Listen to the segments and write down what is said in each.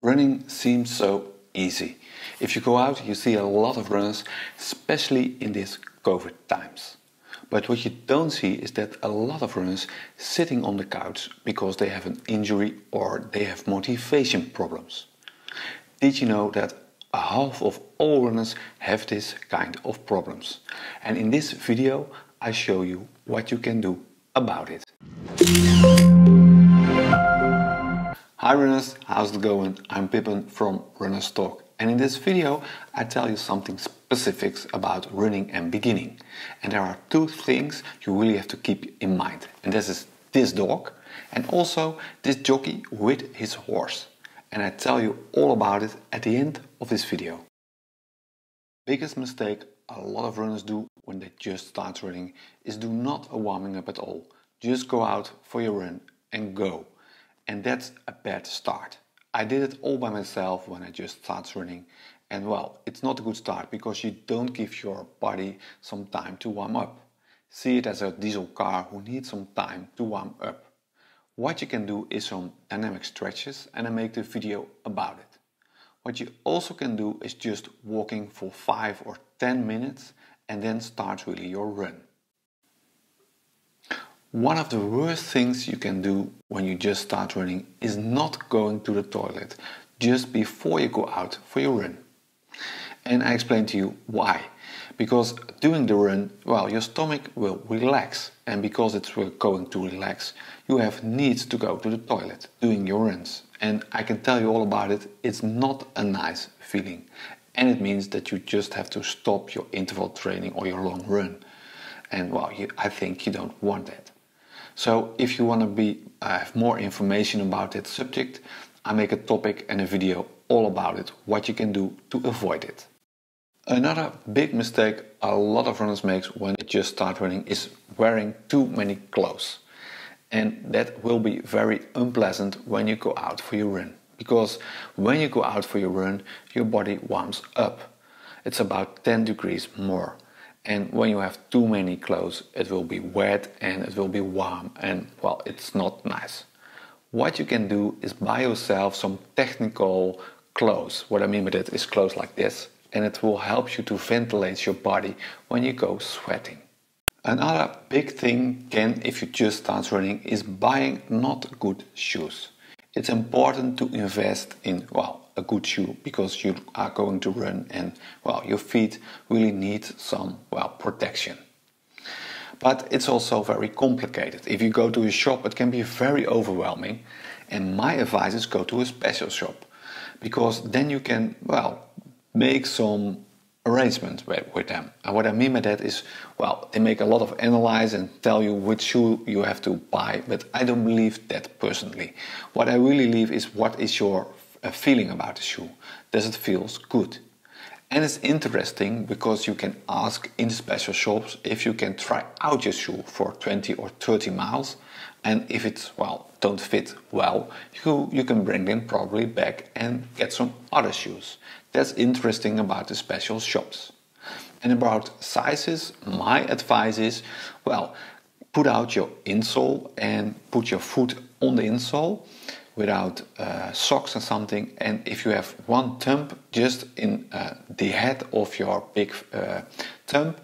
Running seems so easy. If you go out, you see a lot of runners, especially in these COVID times. But what you don't see is that a lot of runners sitting on the couch because they have an injury or they have motivation problems. Did you know that half of all runners have this kind of problems? And in this video I show you what you can do about it. Hi runners, how's it going? I'm Pippin from Runners Talk, and in this video I tell you something specifics about running and beginning. And there are two things you really have to keep in mind, and this is this dog and also this jockey with his horse. And I tell you all about it at the end of this video. Biggest mistake a lot of runners do when they just start running is do not a warming up at all. Just go out for your run and go. And that's a bad start. I did it all by myself when I just started running. And well, it's not a good start because you don't give your body some time to warm up. See it as a diesel car who needs some time to warm up. What you can do is some dynamic stretches, and I make the video about it. What you also can do is just walking for 5 or 10 minutes and then start really your run. One of the worst things you can do when you just start running is not going to the toilet just before you go out for your run. And I explain to you why. Because during the run, well, your stomach will relax, and because it's going to relax, you have needs to go to the toilet doing your runs. And I can tell you all about it, it's not a nice feeling. And it means that you just have to stop your interval training or your long run. And well, I think you don't want that. So if you want to have more information about that subject, I make a topic and a video all about it, what you can do to avoid it. Another big mistake a lot of runners make when they just start running is wearing too many clothes. And that will be very unpleasant when you go out for your run. Because when you go out for your run, your body warms up. It's about 10 degrees more. And when you have too many clothes, it will be wet and it will be warm, and well, it's not nice. What you can do is buy yourself some technical clothes. What I mean by that is clothes like this, and it will help you to ventilate your body when you go sweating. Another big thing if you just start running is buying not good shoes. It's important to invest in, well, a good shoe because you are going to run and, well, your feet really need some, well, protection. But it's also very complicated. If you go to a shop, it can be very overwhelming. And my advice is go to a special shop because then you can, well, make some arrangements with them. And what I mean by that is, well, they make a lot of analysis and tell you which shoe you have to buy, but I don't believe that personally. What I really believe is what is your feeling about the shoe. Does it feel good? And it's interesting because you can ask in special shops if you can try out your shoe for 20 or 30 miles, and if it's, well, don't fit well, you can bring them probably back and get some other shoes. That's interesting about the special shops. And about sizes, my advice is, well, put out your insole and put your foot on the insole without socks or something. And if you have one thumb just in the head of your big thumb,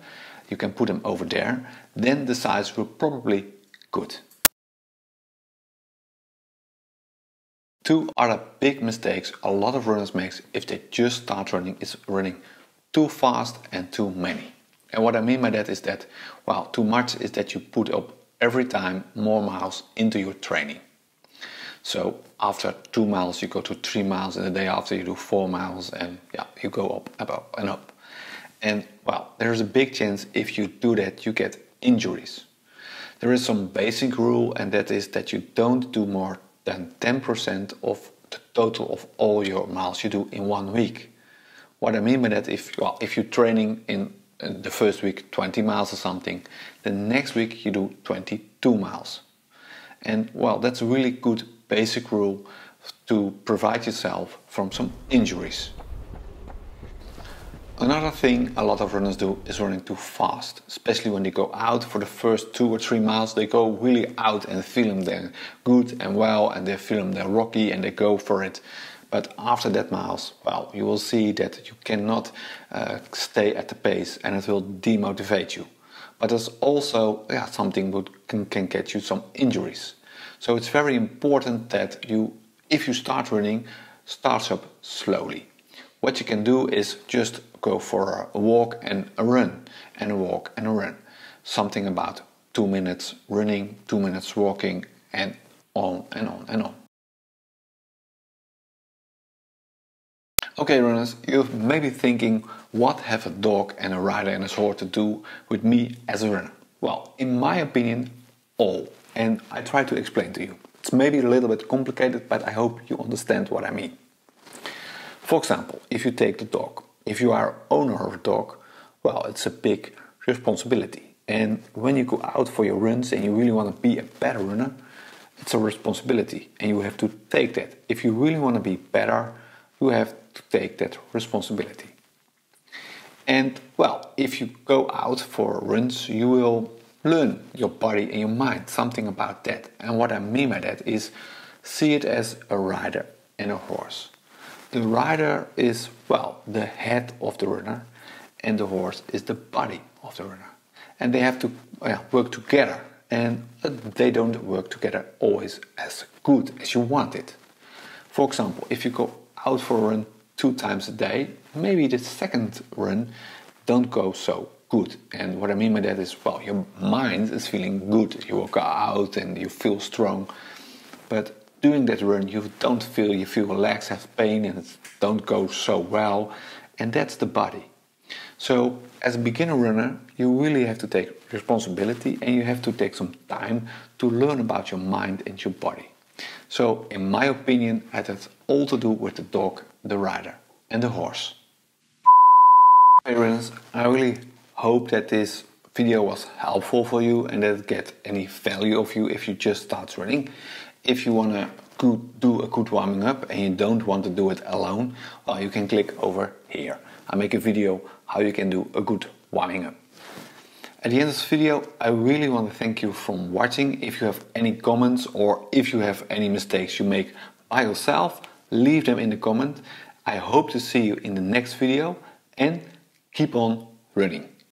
you can put them over there. Then the size will probably good. Two other big mistakes a lot of runners make if they just start running is running too fast and too many. And what I mean by that is that, well, too much is that you put up every time more miles into your training. So after 2 miles you go to 3 miles, and the day after you do 4 miles, and yeah, you go up and up. And well, there's a big chance if you do that you get injuries. There is some basic rule, and that is that you don't do more than 10% of the total of all your miles you do in 1 week. What I mean by that, if you're training in the first week 20 miles or something, the next week you do 22 miles. And well, that's a really good basic rule to provide yourself from some injuries. Another thing a lot of runners do is running too fast, especially when they go out for the first 2 or 3 miles. They go really out and feeling they're good and well, and they feel they're rocky and they go for it. But after that miles, well, you will see that you cannot stay at the pace and it will demotivate you. But it's also something that can get you some injuries. So it's very important that you, if you start running, start up slowly. What you can do is just go for a walk and a run, and a walk and a run. Something about 2 minutes running, 2 minutes walking, and on and on and on. Okay runners, you're maybe thinking, what have a dog and a rider and a horse to do with me as a runner? Well, in my opinion, all. And I try to explain to you. It's maybe a little bit complicated, but I hope you understand what I mean. For example, if you take the dog, if you are owner of a dog, well, it's a big responsibility. And when you go out for your runs and you really want to be a better runner, it's a responsibility and you have to take that. If you really want to be better, you have to take that responsibility. And well, if you go out for runs, you will learn your body and your mind, something about that. And what I mean by that is, see it as a rider and a horse. The rider is, well, the head of the runner, and the horse is the body of the runner. And they have to work together, and they don't work together always as good as you want it. For example, if you go out for a run 2 times a day, maybe the second run don't go so good. And what I mean by that is, well, your mind is feeling good. You walk out and you feel strong, but doing that run, you feel your legs have pain and it don't go so well, and that's the body. So as a beginner runner, you really have to take responsibility and you have to take some time to learn about your mind and your body. So in my opinion, it has all to do with the dog, the rider and the horse. Okay runners, I really hope that this video was helpful for you and that it get any value of you if you just start running. If you want to do a good warming up and you don't want to do it alone, well, you can click over here. I make a video how you can do a good warming up. At the end of this video, I really want to thank you for watching. If you have any comments or if you have any mistakes you make by yourself, leave them in the comment. I hope to see you in the next video and keep on running.